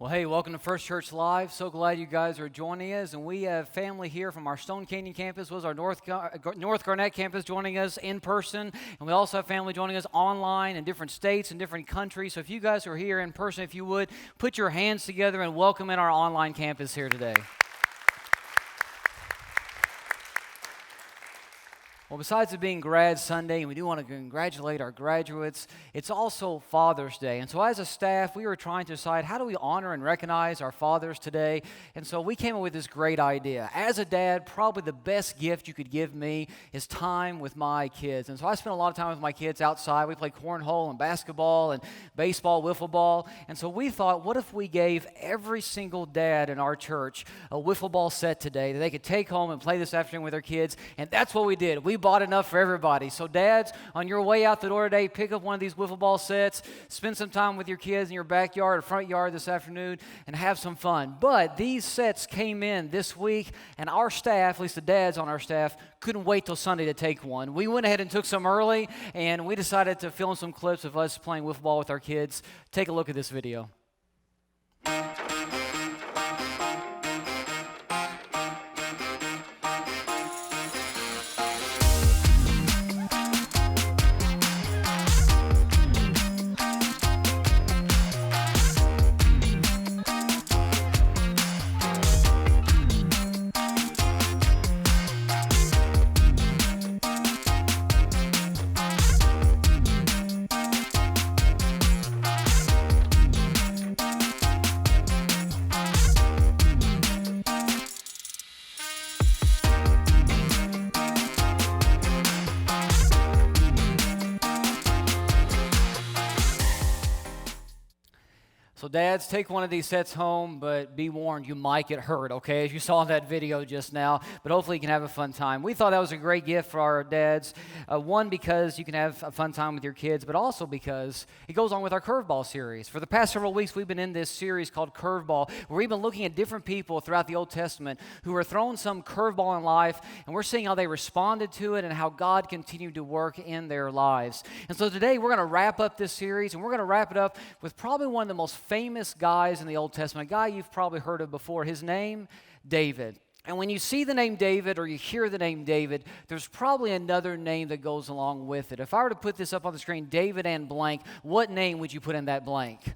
Well, hey, welcome to First Church Live. So glad you guys are joining us. And we have family here from our Stone Canyon campus, was our North Garnett campus joining us in person. And we also have family joining us online in different states and different countries. So if you guys are here in person, if you would, put your hands together and welcome in our online campus here today. Well, besides it being Grad Sunday, and we do want to congratulate our graduates, it's also Father's Day. And so as a staff, we were trying to decide, how do we honor and recognize our fathers today? And so we came up with this great idea. As a dad, probably the best gift you could give me is time with my kids. And so I spent a lot of time with my kids outside. We played cornhole and basketball and baseball, wiffle ball. And so we thought, what if we gave every single dad in our church a wiffle ball set today that they could take home and play this afternoon with their kids? And that's what we did. We bought enough for everybody. So dads, on your way out the door today, pick up one of these wiffle ball sets, spend some time with your kids in your backyard or front yard this afternoon, and have some fun. But these sets came in this week, and our staff, at least the dads on our staff, couldn't wait till Sunday to take one. We went ahead and took some early, and we decided to film some clips of us playing wiffle ball with our kids. Take a look at this video. So dads, take one of these sets home, but be warned, you might get hurt, okay, as you saw in that video just now, but hopefully you can have a fun time. We thought that was a great gift for our dads, one, because you can have a fun time with your kids, but also because it goes on with our Curveball series. For the past several weeks, we've been in this series called Curveball, where we've been looking at different people throughout the Old Testament who were thrown some curveball in life, and we're seeing how they responded to it and how God continued to work in their lives. And so today, we're going to wrap up this series, and we're going to wrap it up with probably one of the most famous guys in the Old Testament, a guy you've probably heard of before. His name, David. And when you see the name David or you hear the name David, there's probably another name that goes along with it. If I were to put this up on the screen, David and blank, what name would you put in that blank?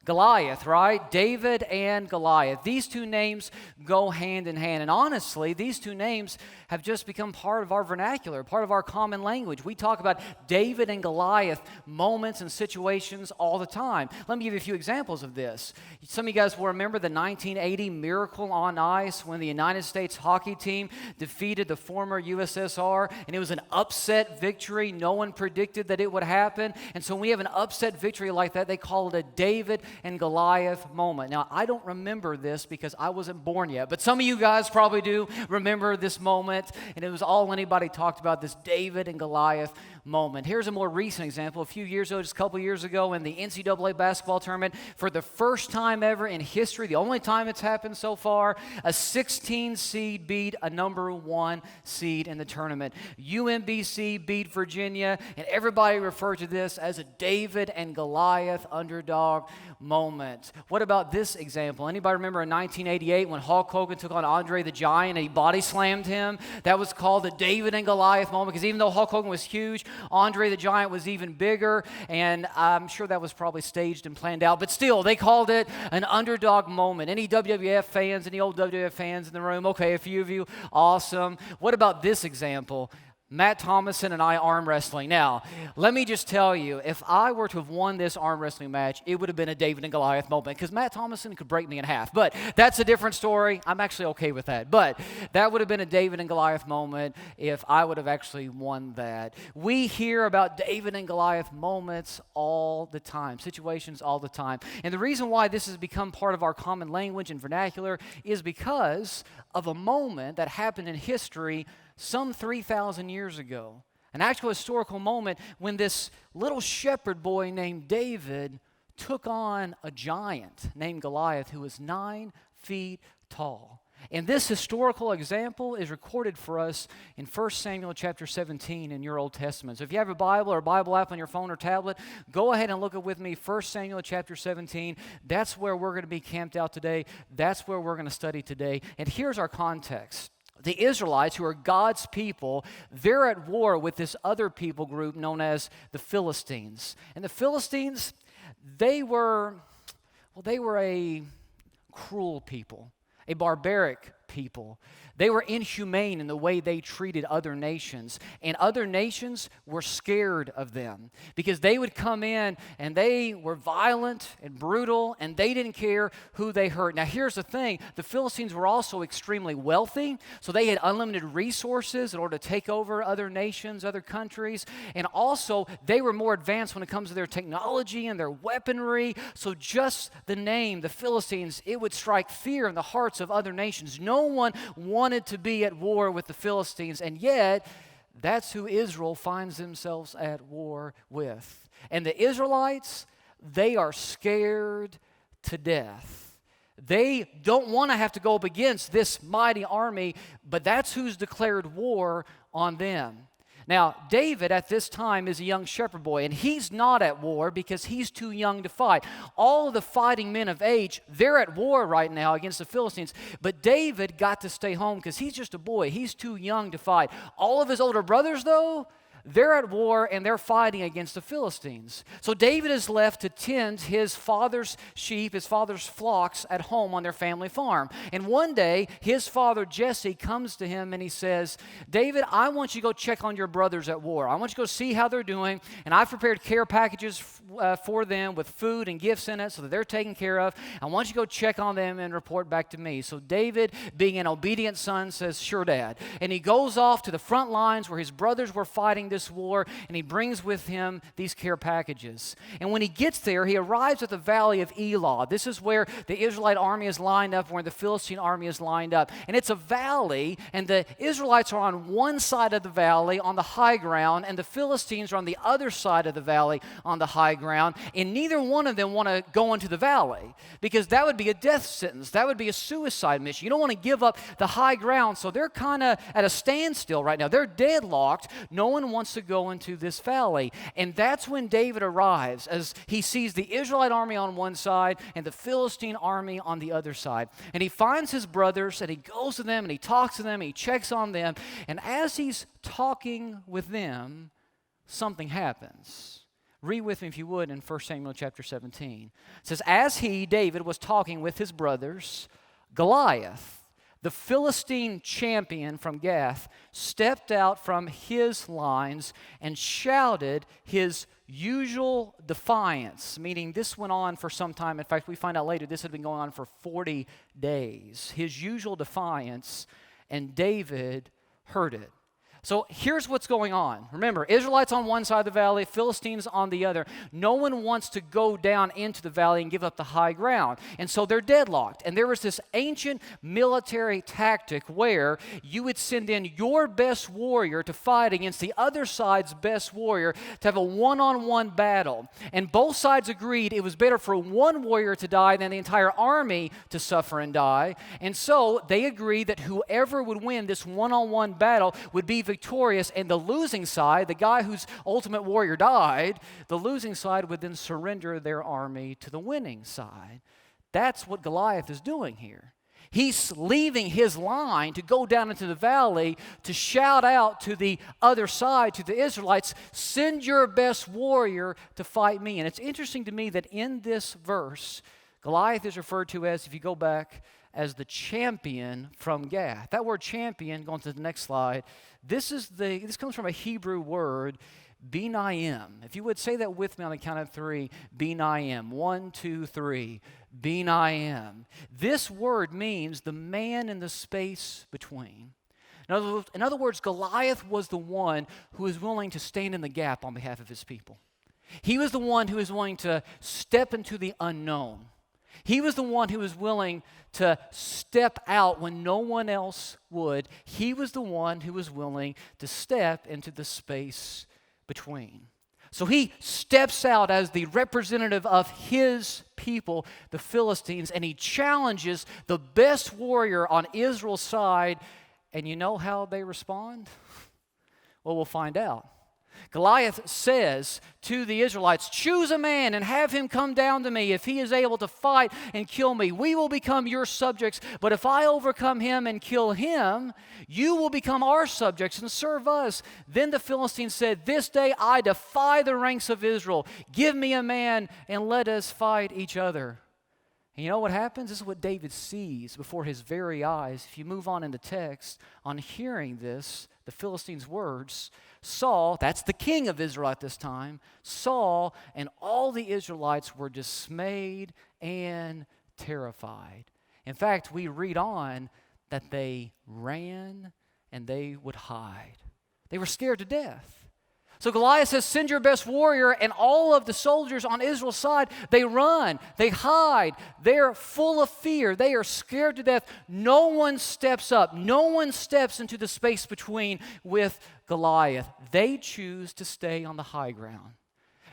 Goliath, right? David and Goliath. These two names go hand in hand. And honestly, these two names have just become part of our vernacular, part of our common language. We talk about David and Goliath moments and situations all the time. Let me give you a few examples of this. Some of you guys will remember the 1980 Miracle on Ice when the United States hockey team defeated the former USSR, and it was an upset victory. No one predicted that it would happen. And so when we have an upset victory like that, they call it a David and Goliath moment. Now, I don't remember this because I wasn't born yet, but some of you guys probably do remember this moment, and it was all anybody talked about, this David and Goliath moment. Here's a more recent example. A few years ago, just a couple years ago, in the NCAA basketball tournament, for the first time ever in history, the only time it's happened so far, a 16 seed beat a number 1 seed in the tournament. UMBC beat Virginia, and everybody referred to this as a David and Goliath underdog moment. What about this example? Anybody remember in 1988 when Hulk Hogan took on Andre the Giant and he body slammed him? That was called the David and Goliath moment, because even though Hulk Hogan was huge, Andre the Giant was even bigger, and I'm sure that was probably staged and planned out, but still, they called it an underdog moment. Any WWF fans, any old WWF fans in the room? Okay, a few of you. Awesome. What about this example? Matt Thomason and I arm wrestling. Now, let me just tell you, if I were to have won this arm wrestling match, it would have been a David and Goliath moment, because Matt Thomason could break me in half. But that's a different story. I'm actually okay with that. But that would have been a David and Goliath moment if I would have actually won that. We hear about David and Goliath moments all the time, situations all the time. And the reason why this has become part of our common language and vernacular is because of a moment that happened in history some 3,000 years ago, an actual historical moment when this little shepherd boy named David took on a giant named Goliath who was 9 feet tall. And this historical example is recorded for us in 1 Samuel chapter 17 in your Old Testament. So if you have a Bible or a Bible app on your phone or tablet, go ahead and look it with me, 1 Samuel chapter 17. That's where we're going to be camped out today. That's where we're going to study today. And here's our context. The Israelites, who are God's people, they're at war with this other people group known as the Philistines. And the Philistines, they were a cruel people, a barbaric people. They were inhumane in the way they treated other nations, and other nations were scared of them because they would come in and they were violent and brutal, and they didn't care who they hurt. Now, here's the thing. The Philistines were also extremely wealthy, so they had unlimited resources in order to take over other nations, other countries, and also they were more advanced when it comes to their technology and their weaponry. So just the name, the Philistines, it would strike fear in the hearts of other nations. No one wanted to be at war with the Philistines, and yet that's who Israel finds themselves at war with. And the Israelites, they are scared to death. They don't want to have to go up against this mighty army, but that's who's declared war on them. Now, David at this time is a young shepherd boy, and he's not at war because he's too young to fight. All of the fighting men of age, they're at war right now against the Philistines, but David got to stay home because he's just a boy. He's too young to fight. All of his older brothers, though, they're at war and they're fighting against the Philistines. So David is left to tend his father's sheep, his father's flocks at home on their family farm. And one day, his father Jesse comes to him and he says, David, I want you to go check on your brothers at war. I want you to go see how they're doing, and I've prepared care packages for them with food and gifts in it so that they're taken care of. I want you to go check on them and report back to me. So David, being an obedient son, says, sure, Dad. And he goes off to the front lines where his brothers were fighting this war, and he brings with him these care packages. And when he gets there, he arrives at the valley of Elah. This is where the Israelite army is lined up, where the Philistine army is lined up. And it's a valley, and the Israelites are on one side of the valley on the high ground, and the Philistines are on the other side of the valley on the high ground. And neither one of them want to go into the valley because that would be a death sentence. That would be a suicide mission. You don't want to give up the high ground, so they're kind of at a standstill right now. They're deadlocked. No one wants to go into this valley. And that's when David arrives, as he sees the Israelite army on one side and the Philistine army on the other side. And he finds his brothers, and he goes to them, and he talks to them, and he checks on them. And as he's talking with them, something happens. Read with me, if you would, in 1 Samuel chapter 17. It says, as he, David, was talking with his brothers, Goliath, the Philistine champion from Gath, stepped out from his lines and shouted his usual defiance, meaning this went on for some time. In fact, we find out later this had been going on for 40 days. His usual defiance, and David heard it. So here's what's going on. Remember, Israelites on one side of the valley, Philistines on the other. No one wants to go down into the valley and give up the high ground. And so they're deadlocked. And there was this ancient military tactic where you would send in your best warrior to fight against the other side's best warrior to have a one-on-one battle. And both sides agreed it was better for one warrior to die than the entire army to suffer and die. And so they agreed that whoever would win this one-on-one battle would be victorious, and the losing side, the guy whose ultimate warrior died, the losing side would then surrender their army to the winning side. That's what Goliath is doing here. He's leaving his line to go down into the valley to shout out to the other side, to the Israelites, send your best warrior to fight me. And it's interesting to me that in this verse, Goliath is referred to as, if you go back, as the champion from Gath. That word champion, going to the next slide, this comes from a Hebrew word, Benayim. If you would say that with me on the count of three, Benayim. 1, 2, 3. Benayim. This word means the man in the space between. In other words, Goliath was the one who was willing to stand in the gap on behalf of his people. He was the one who was willing to step into the unknown. He was the one who was willing to step out when no one else would. He was the one who was willing to step into the space between. So he steps out as the representative of his people, the Philistines, and he challenges the best warrior on Israel's side. And you know how they respond? Well, we'll find out. Goliath says to the Israelites, "Choose a man and have him come down to me. If he is able to fight and kill me, we will become your subjects. But if I overcome him and kill him, you will become our subjects and serve us." Then the Philistines said, "This day I defy the ranks of Israel. Give me a man and let us fight each other." And you know what happens? This is what David sees before his very eyes. If you move on in the text, on hearing this, the Philistines' words, Saul, that's the king of Israel at this time, Saul and all the Israelites were dismayed and terrified. In fact, we read on that they ran and they would hide. They were scared to death. So Goliath says, "Send your best warrior," and all of the soldiers on Israel's side, they run, they hide, they're full of fear, they are scared to death. No one steps up, no one steps into the space between with Goliath. They choose to stay on the high ground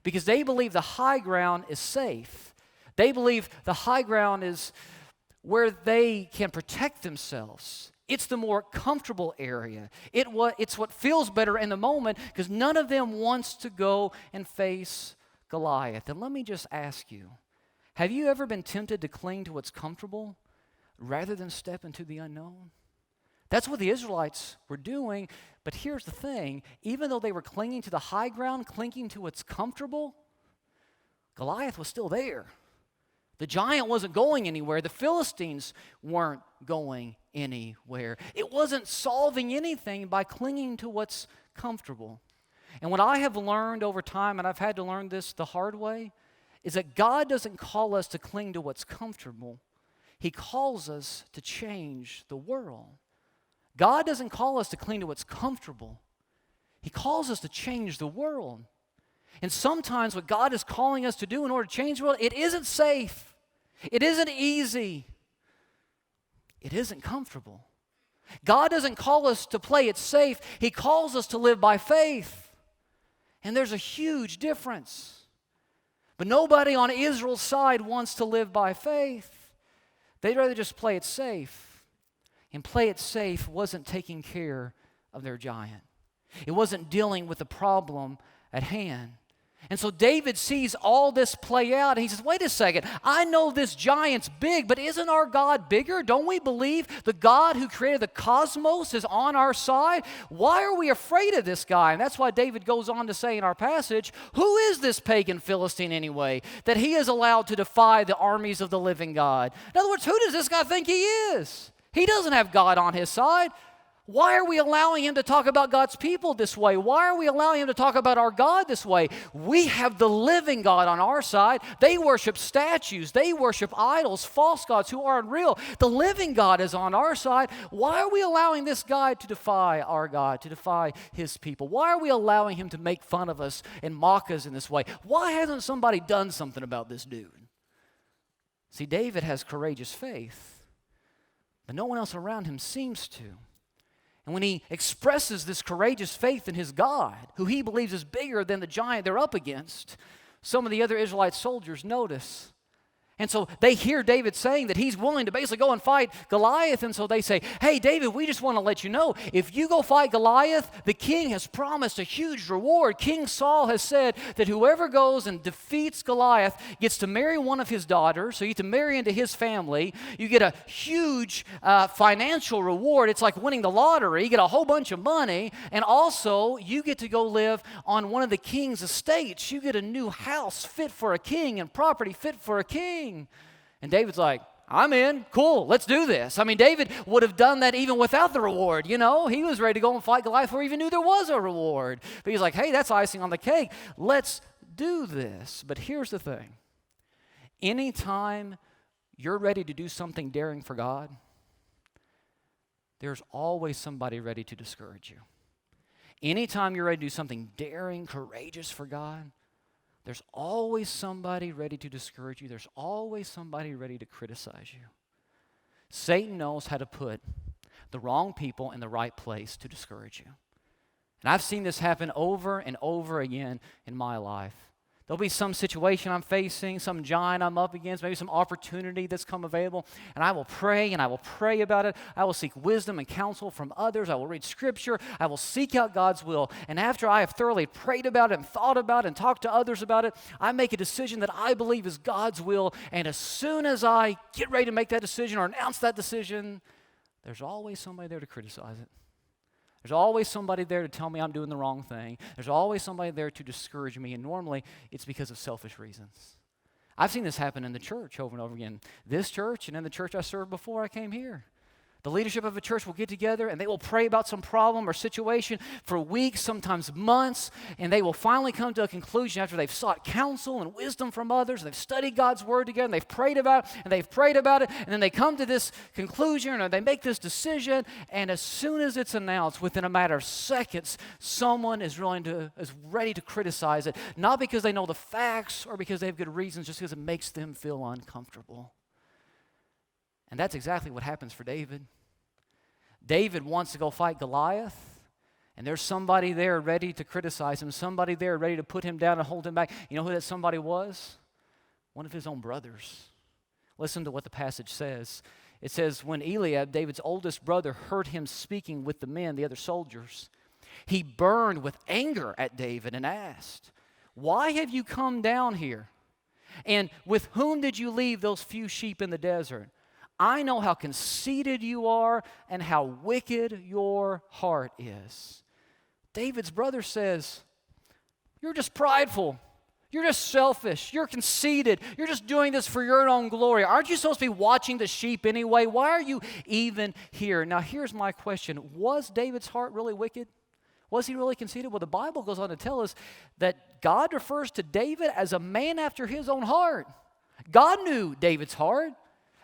because they believe the high ground is safe. They believe the high ground is where they can protect themselves. It's the more comfortable area. It's what feels better in the moment because none of them wants to go and face Goliath. And let me just ask you, have you ever been tempted to cling to what's comfortable rather than step into the unknown? That's what the Israelites were doing. But here's the thing, even though they were clinging to the high ground, clinging to what's comfortable, Goliath was still there. The giant wasn't going anywhere. The Philistines weren't going anywhere. It wasn't solving anything by clinging to what's comfortable. And what I have learned over time, and I've had to learn this the hard way, is that God doesn't call us to cling to what's comfortable. He calls us to change the world. God doesn't call us to cling to what's comfortable. He calls us to change the world. And sometimes what God is calling us to do in order to change the world, it isn't safe. It isn't easy. It isn't comfortable. God doesn't call us to play it safe. He calls us to live by faith. And there's a huge difference. But nobody on Israel's side wants to live by faith. They'd rather just play it safe. And play it safe wasn't taking care of their giant. It wasn't dealing with the problem at hand. And so David sees all this play out, and he says, wait a second, I know this giant's big, but isn't our God bigger? Don't we believe the God who created the cosmos is on our side? Why are we afraid of this guy? And that's why David goes on to say in our passage, who is this pagan Philistine anyway, that he is allowed to defy the armies of the living God? In other words, who does this guy think he is? He doesn't have God on his side. Why are we allowing him to talk about God's people this way? Why are we allowing him to talk about our God this way? We have the living God on our side. They worship statues. They worship idols, false gods who aren't real. The living God is on our side. Why are we allowing this guy to defy our God, to defy his people? Why are we allowing him to make fun of us and mock us in this way? Why hasn't somebody done something about this dude? See, David has courageous faith, but no one else around him seems to. And when he expresses this courageous faith in his God, who he believes is bigger than the giant they're up against, some of the other Israelite soldiers notice. And so they hear David saying that he's willing to basically go and fight Goliath. And so they say, hey, David, we just want to let you know, if you go fight Goliath, the king has promised a huge reward. King Saul has said that whoever goes and defeats Goliath gets to marry one of his daughters. So you get to marry into his family. You get a huge financial reward. It's like winning the lottery. You get a whole bunch of money. And also, you get to go live on one of the king's estates. You get a new house fit for a king and property fit for a king. And David's like, I'm in. Cool. Let's do this. I mean, David would have done that even without the reward. You know, he was ready to go and fight Goliath before he even knew there was a reward. But he's like, hey, that's icing on the cake. Let's do this. But here's the thing. Anytime you're ready to do something daring for God, there's always somebody ready to discourage you. Anytime you're ready to do something daring, courageous for God, there's always somebody ready to discourage you. There's always somebody ready to criticize you. Satan knows how to put the wrong people in the right place to discourage you. And I've seen this happen over and over again in my life. There'll be some situation I'm facing, some giant I'm up against, maybe some opportunity that's come available, and I will pray and I will pray about it. I will seek wisdom and counsel from others. I will read Scripture. I will seek out God's will. And after I have thoroughly prayed about it and thought about it and talked to others about it, I make a decision that I believe is God's will. And as soon as I get ready to make that decision or announce that decision, there's always somebody there to criticize it. There's always somebody there to tell me I'm doing the wrong thing. There's always somebody there to discourage me, and normally it's because of selfish reasons. I've seen this happen in the church over and over again. This church and in the church I served before I came here. The leadership of a church will get together and they will pray about some problem or situation for weeks, sometimes months, and they will finally come to a conclusion after they've sought counsel and wisdom from others, and they've studied God's word together, and they've prayed about it, and then they come to this conclusion or they make this decision, and as soon as it's announced, within a matter of seconds, someone is ready to criticize it, not because they know the facts or because they have good reasons, just because it makes them feel uncomfortable. And that's exactly what happens for David. David wants to go fight Goliath, and there's somebody there ready to criticize him, somebody there ready to put him down and hold him back. You know who that somebody was? One of his own brothers. Listen to what the passage says. It says, when Eliab, David's oldest brother, heard him speaking with the men, the other soldiers, he burned with anger at David and asked, "Why have you come down here? And with whom did you leave those few sheep in the desert? I know how conceited you are and how wicked your heart is." David's brother says, "You're just prideful. You're just selfish. You're conceited. You're just doing this for your own glory. Aren't you supposed to be watching the sheep anyway? Why are you even here?" Now, here's my question. Was David's heart really wicked? Was he really conceited? Well, the Bible goes on to tell us that God refers to David as a man after his own heart. God knew David's heart.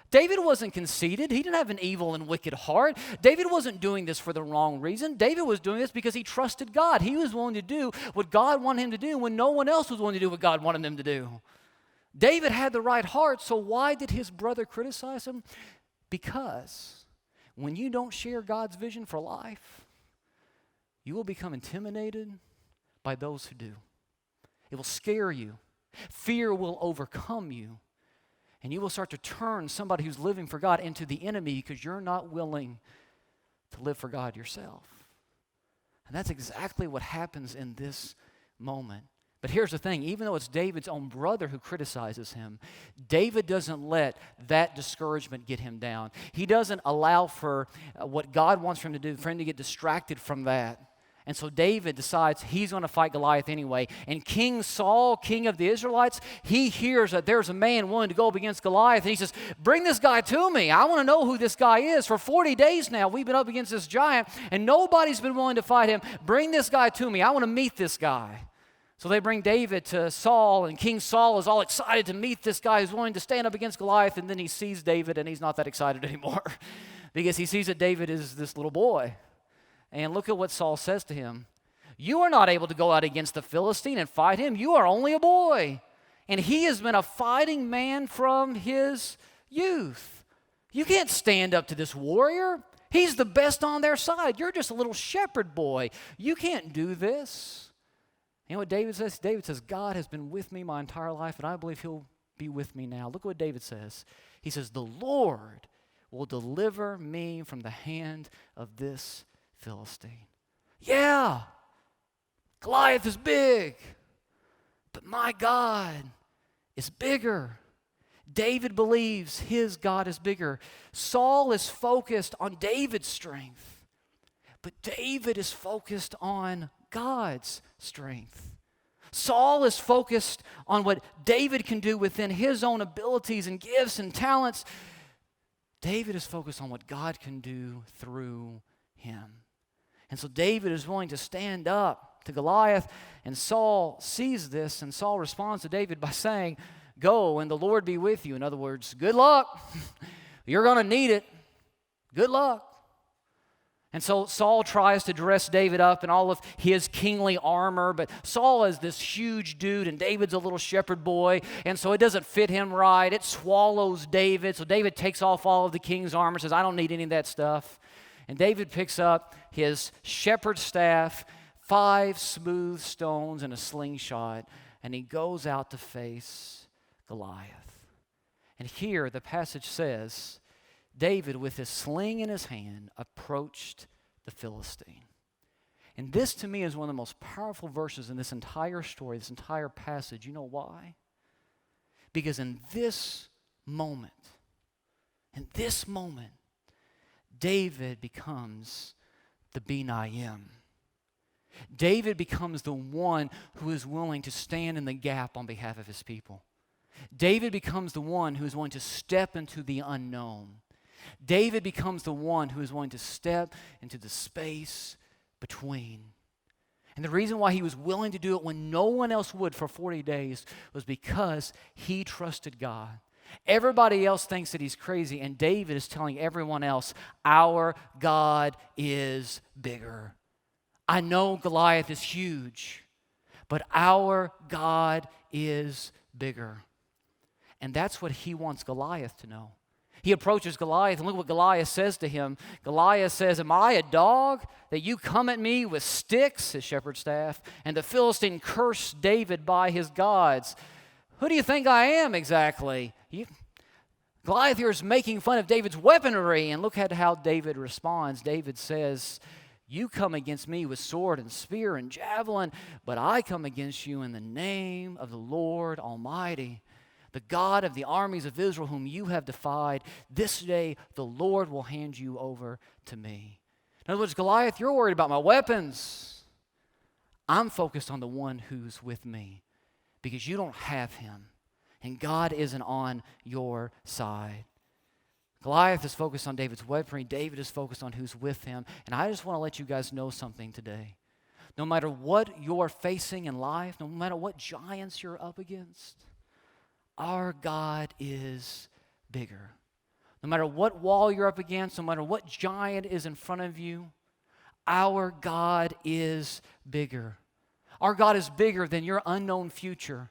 David wasn't conceited. He didn't have an evil and wicked heart. David wasn't doing this for the wrong reason. David was doing this because he trusted God. He was willing to do what God wanted him to do when no one else was willing to do what God wanted him to do. David had the right heart, so why did his brother criticize him? Because when you don't share God's vision for life, you will become intimidated by those who do. It will scare you. Fear will overcome you. And you will start to turn somebody who's living for God into the enemy because you're not willing to live for God yourself. And that's exactly what happens in this moment. But here's the thing, even though it's David's own brother who criticizes him, David doesn't let that discouragement get him down. He doesn't allow for what God wants for him to do, for him to get distracted from that. And so David decides he's going to fight Goliath anyway. And King Saul, king of the Israelites, he hears that there's a man willing to go up against Goliath. And he says, "Bring this guy to me. I want to know who this guy is. For 40 days now, we've been up against this giant, and nobody's been willing to fight him. Bring this guy to me. I want to meet this guy." So they bring David to Saul, and King Saul is all excited to meet this guy who's willing to stand up against Goliath. And then he sees David, and he's not that excited anymore because he sees that David is this little boy. And look at what Saul says to him. "You are not able to go out against the Philistine and fight him. You are only a boy. And he has been a fighting man from his youth. You can't stand up to this warrior. He's the best on their side. You're just a little shepherd boy. You can't do this." You know what David says? David says, "God has been with me my entire life, and I believe he'll be with me now." Look what David says. He says, "The Lord will deliver me from the hand of this Philistine." Yeah, Goliath is big, but my God is bigger. David believes his God is bigger. Saul is focused on David's strength, but David is focused on God's strength. Saul is focused on what David can do within his own abilities and gifts and talents. David is focused on what God can do through him. And so David is willing to stand up to Goliath, and Saul sees this, and Saul responds to David by saying, "Go, and the Lord be with you." In other words, good luck. You're going to need it. Good luck. And so Saul tries to dress David up in all of his kingly armor, but Saul is this huge dude, and David's a little shepherd boy, and so it doesn't fit him right. It swallows David, so David takes off all of the king's armor, says, "I don't need any of that stuff." And David picks up his shepherd staff, 5 smooth stones and a slingshot, and he goes out to face Goliath. And here the passage says, David, with his sling in his hand, approached the Philistine. And this to me is one of the most powerful verses in this entire story, this entire passage. You know why? Because in this moment, David becomes the Ben-I-Am. David becomes the one who is willing to stand in the gap on behalf of his people. David becomes the one who is willing to step into the unknown. David becomes the one who is willing to step into the space between. And the reason why he was willing to do it when no one else would for 40 days was because he trusted God. Everybody else thinks that he's crazy, and David is telling everyone else, our God is bigger. I know Goliath is huge, but our God is bigger. And that's what he wants Goliath to know. He approaches Goliath, and look what Goliath says to him. Goliath says, am I a dog that you come at me with sticks, his shepherd's staff? And the Philistine cursed David by his gods. Who do you think I am exactly? Goliath here is making fun of David's weaponry, and look at how David responds. David says, you come against me with sword and spear and javelin, but I come against you in the name of the Lord Almighty, the God of the armies of Israel, whom you have defied. This day the Lord will hand you over to me. In other words, Goliath, you're worried about my weapons. I'm focused on the one who's with me because you don't have him, and God isn't on your side. Goliath is focused on David's weaponry. David is focused on who's with him. And I just want to let you guys know something today. No matter what you're facing in life, no matter what giants you're up against, our God is bigger. No matter what wall you're up against, no matter what giant is in front of you, our God is bigger. Our God is bigger than your unknown future.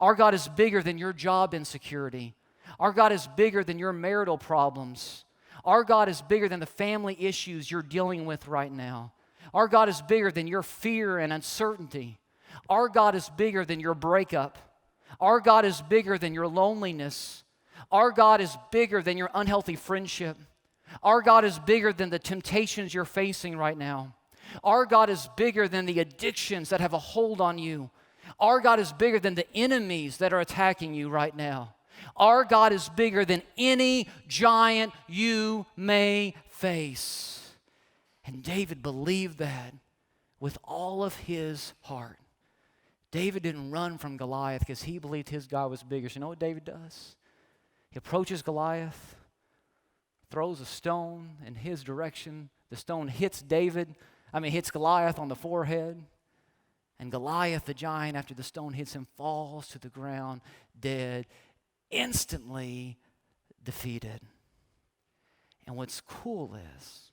Our God is bigger than your job insecurity. Our God is bigger than your marital problems. Our God is bigger than the family issues you're dealing with right now. Our God is bigger than your fear and uncertainty. Our God is bigger than your breakup. Our God is bigger than your loneliness. Our God is bigger than your unhealthy friendship. Our God is bigger than the temptations you're facing right now. Our God is bigger than the addictions that have a hold on you. Our God is bigger than the enemies that are attacking you right now. Our God is bigger than any giant you may face. And David believed that with all of his heart. David didn't run from Goliath because he believed his God was bigger. So you know what David does? He approaches Goliath, throws a stone in his direction. The stone hits Goliath on the forehead. And Goliath, the giant, after the stone hits him, falls to the ground dead, instantly defeated. And what's cool is,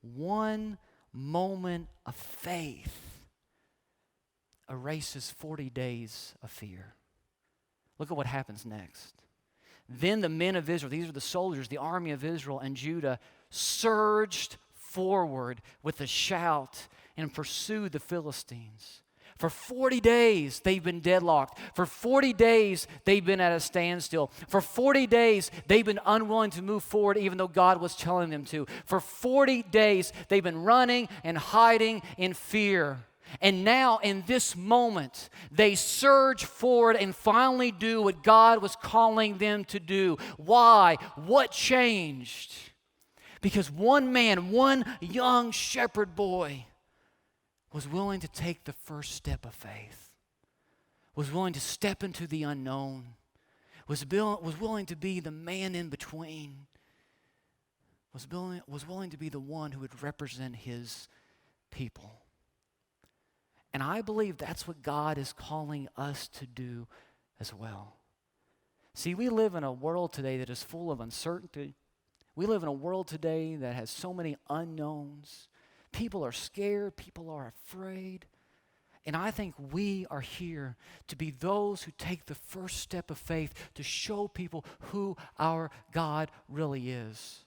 one moment of faith erases 40 days of fear. Look at what happens next. Then the men of Israel, these are the soldiers, the army of Israel and Judah, surged forward with a shout and pursued the Philistines. For 40 days, they've been deadlocked. For 40 days, they've been at a standstill. For 40 days, they've been unwilling to move forward even though God was telling them to. For 40 days, they've been running and hiding in fear. And now, in this moment, they surge forward and finally do what God was calling them to do. Why? What changed? Because one man, one young shepherd boy, was willing to take the first step of faith, was willing to step into the unknown, was willing to be the man in between, was willing to be the one who would represent his people. And I believe that's what God is calling us to do as well. See, we live in a world today that is full of uncertainty. We live in a world today that has so many unknowns. People are scared. People are afraid. And I think we are here to be those who take the first step of faith to show people who our God really is.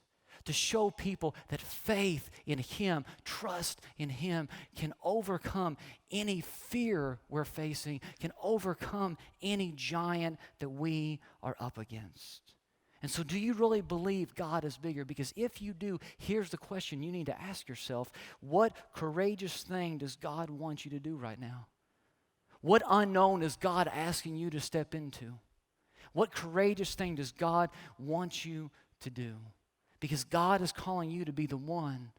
to show people that faith in Him, trust in Him can overcome any fear we're facing, can overcome any giant that we are up against. And so do you really believe God is bigger? Because if you do, here's the question you need to ask yourself. What courageous thing does God want you to do right now? What unknown is God asking you to step into? What courageous thing does God want you to do? Because God is calling you to be the one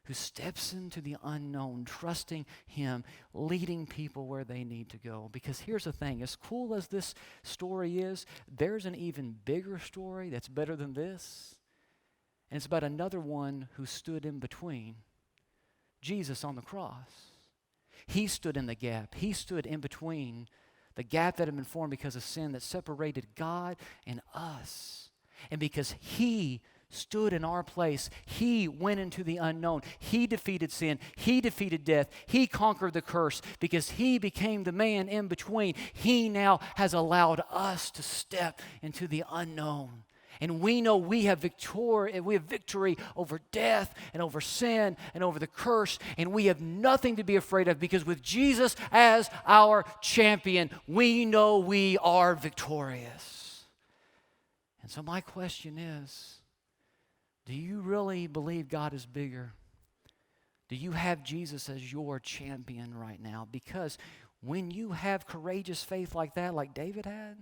who steps into the unknown, trusting Him, leading people where they need to go. Because here's the thing, as cool as this story is, there's an even bigger story that's better than this. And it's about another one who stood in between. Jesus on the cross. He stood in the gap. He stood in between the gap that had been formed because of sin that separated God and us. And because He stood in our place, He went into the unknown. He defeated sin. He defeated death. He conquered the curse because He became the man in between. He now has allowed us to step into the unknown. And we know we have victory over death and over sin and over the curse, and we have nothing to be afraid of because with Jesus as our champion, we know we are victorious. And so my question is, do you really believe God is bigger? Do you have Jesus as your champion right now? Because when you have courageous faith like that, like David had,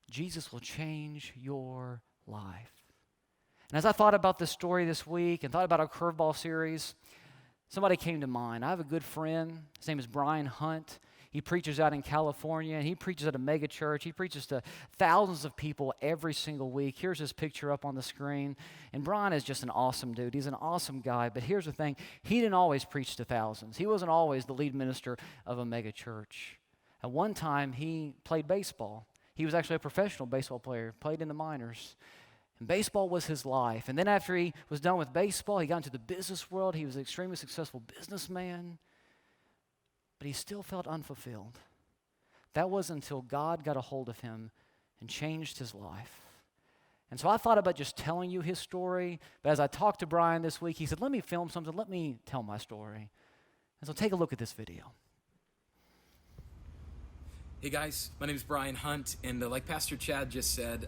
Jesus will change your life. And as I thought about this story this week and thought about our Curveball series, somebody came to mind. I have a good friend. His name is Brian Hunt. He preaches out in California, and he preaches at a mega church. He preaches to thousands of people every single week. Here's his picture up on the screen. And Brian is just an awesome dude. He's an awesome guy. But here's the thing. He didn't always preach to thousands. He wasn't always the lead minister of a mega church. At one time, he played baseball. He was actually a professional baseball player, played in the minors. And baseball was his life. And then after he was done with baseball, he got into the business world. He was an extremely successful businessman. But he still felt unfulfilled. That wasn't until God got a hold of him and changed his life. And so I thought about just telling you his story. But as I talked to Brian this week, he said, let me film something. Let me tell my story. And so take a look at this video. Hey guys, my name is Brian Hunt, and like Pastor Chad just said,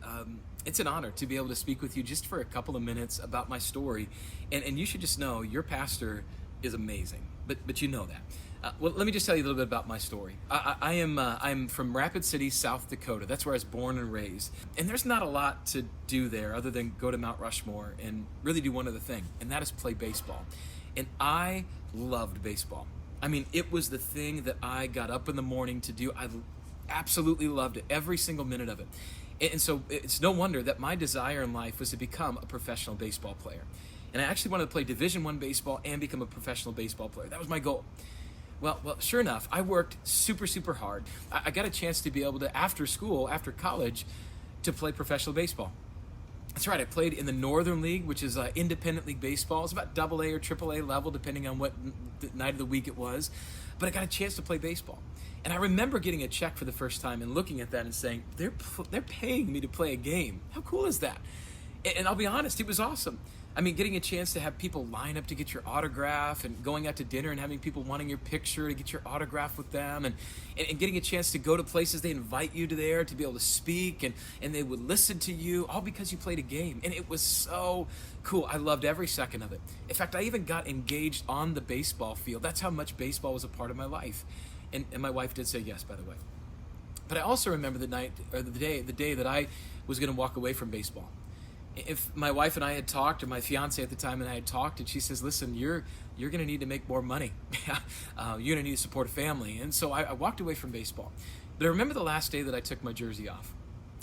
it's an honor to be able to speak with you just for a couple of minutes about my story. And you should just know your pastor is amazing, but you know that. Well, let me just tell you a little bit about my story. I'm from Rapid City, South Dakota. That's where I was born and raised. And there's not a lot to do there other than go to Mount Rushmore and really do one other thing, and that is play baseball. And I loved baseball. I mean, it was the thing that I got up in the morning to do. I absolutely loved it, every single minute of it. And so it's no wonder that my desire in life was to become a professional baseball player. And I actually wanted to play Division I baseball and become a professional baseball player. That was my goal. Well, sure enough, I worked super, super hard. I got a chance to be able to, after school, after college, to play professional baseball. That's right, I played in the Northern League, which is independent league baseball. It's about AA or AAA level, depending on what night of the week it was. But I got a chance to play baseball. And I remember getting a check for the first time and looking at that and saying, they're paying me to play a game. How cool is that? And I'll be honest, it was awesome. I mean, getting a chance to have people line up to get your autograph and going out to dinner and having people wanting your picture to get your autograph with them and getting a chance to go to places they invite you to there to be able to speak and they would listen to you, all because you played a game. And it was so cool. I loved every second of it. In fact, I even got engaged on the baseball field. That's how much baseball was a part of my life. And my wife did say yes, by the way. But I also remember the day that I was going to walk away from baseball. If my wife and I had talked, or my fiance at the time and I had talked, and she says, listen, you're going to need to make more money. You're going to need to support a family. And so I walked away from baseball. But I remember the last day that I took my jersey off.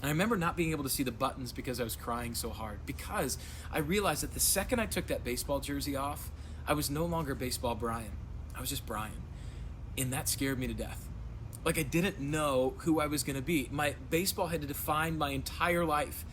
And I remember not being able to see the buttons because I was crying so hard. Because I realized that the second I took that baseball jersey off, I was no longer baseball Brian. I was just Brian. And that scared me to death. Like I didn't know who I was going to be. My baseball had to define my entire life.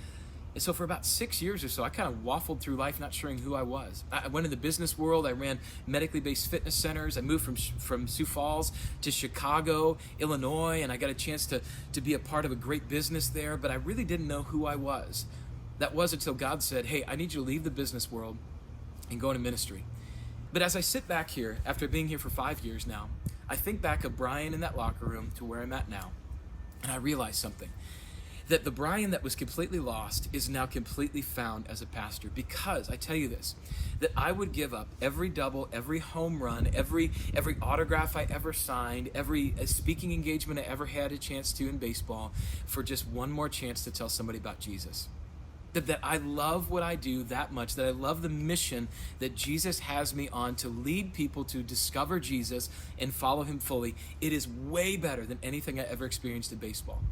And so for about 6 years or so, I kind of waffled through life not sure who I was. I went in the business world. I ran medically based fitness centers. I moved from Sioux Falls to Chicago, Illinois, and I got a chance to be a part of a great business there, but I really didn't know who I was. That was until God said, hey, I need you to leave the business world and go into ministry. But as I sit back here, after being here for 5 years now, I think back of Brian in that locker room to where I'm at now, and I realize something. That the Brian that was completely lost is now completely found as a pastor, because I tell you this, that I would give up every double, every home run, every autograph I ever signed, every speaking engagement I ever had a chance to in baseball for just one more chance to tell somebody about Jesus. That I love what I do that much, that I love the mission that Jesus has me on to lead people to discover Jesus and follow him fully. It is way better than anything I ever experienced in baseball.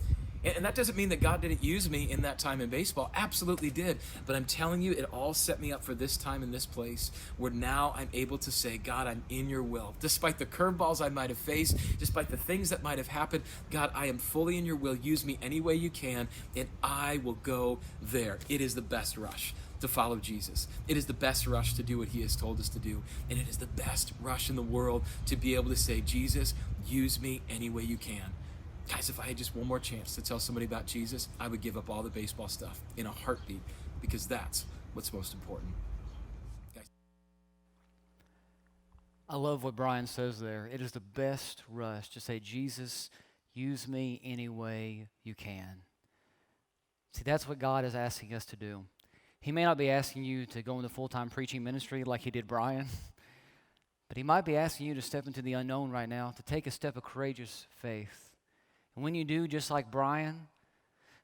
And that doesn't mean that God didn't use me in that time in baseball. Absolutely did. But I'm telling you, it all set me up for this time in this place where now I'm able to say, God, I'm in your will. Despite the curveballs I might have faced, despite the things that might have happened, God, I am fully in your will. Use me any way you can, and I will go there. It is the best rush to follow Jesus. It is the best rush to do what he has told us to do. And it is the best rush in the world to be able to say, Jesus, use me any way you can. Guys, if I had just one more chance to tell somebody about Jesus, I would give up all the baseball stuff in a heartbeat, because that's what's most important. Guys. I love what Brian says there. It is the best rush to say, Jesus, use me any way you can. See, that's what God is asking us to do. He may not be asking you to go into full-time preaching ministry like he did Brian, but he might be asking you to step into the unknown right now, to take a step of courageous faith. And when you do, just like Brian,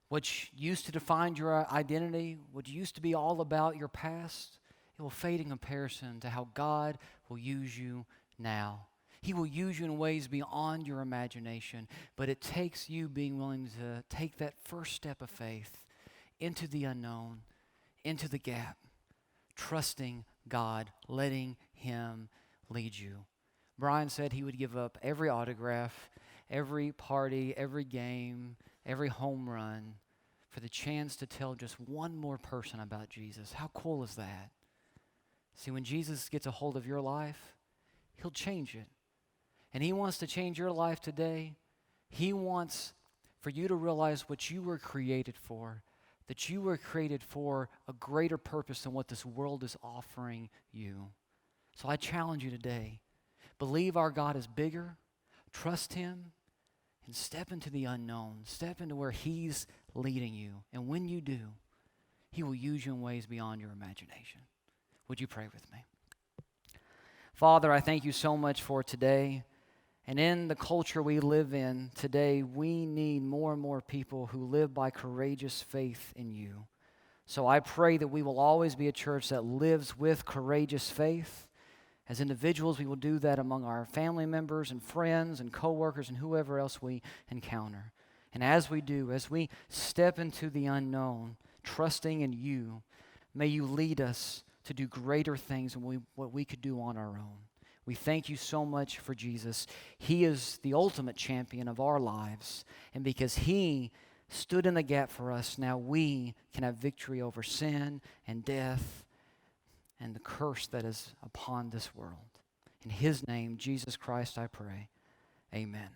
what used to define your identity, what used to be all about your past, it will fade in comparison to how God will use you now. He will use you in ways beyond your imagination, but it takes you being willing to take that first step of faith into the unknown, into the gap, trusting God, letting him lead you. Brian said he would give up every autograph, every party, every game, every home run for the chance to tell just one more person about Jesus. How cool is that? See, when Jesus gets a hold of your life, he'll change it. And he wants to change your life today. He wants for you to realize what you were created for, that you were created for a greater purpose than what this world is offering you. So I challenge you today, believe our God is bigger, trust him, and step into the unknown. Step into where he's leading you. And when you do, he will use you in ways beyond your imagination. Would you pray with me? Father, I thank you so much for today. And in the culture we live in today, we need more and more people who live by courageous faith in you. So I pray that we will always be a church that lives with courageous faith. As individuals, we will do that among our family members and friends and coworkers and whoever else we encounter. And as we do, as we step into the unknown, trusting in you, may you lead us to do greater things than what we could do on our own. We thank you so much for Jesus. He is the ultimate champion of our lives. And because he stood in the gap for us, now we can have victory over sin and death and the curse that is upon this world. In his name, Jesus Christ, I pray. Amen.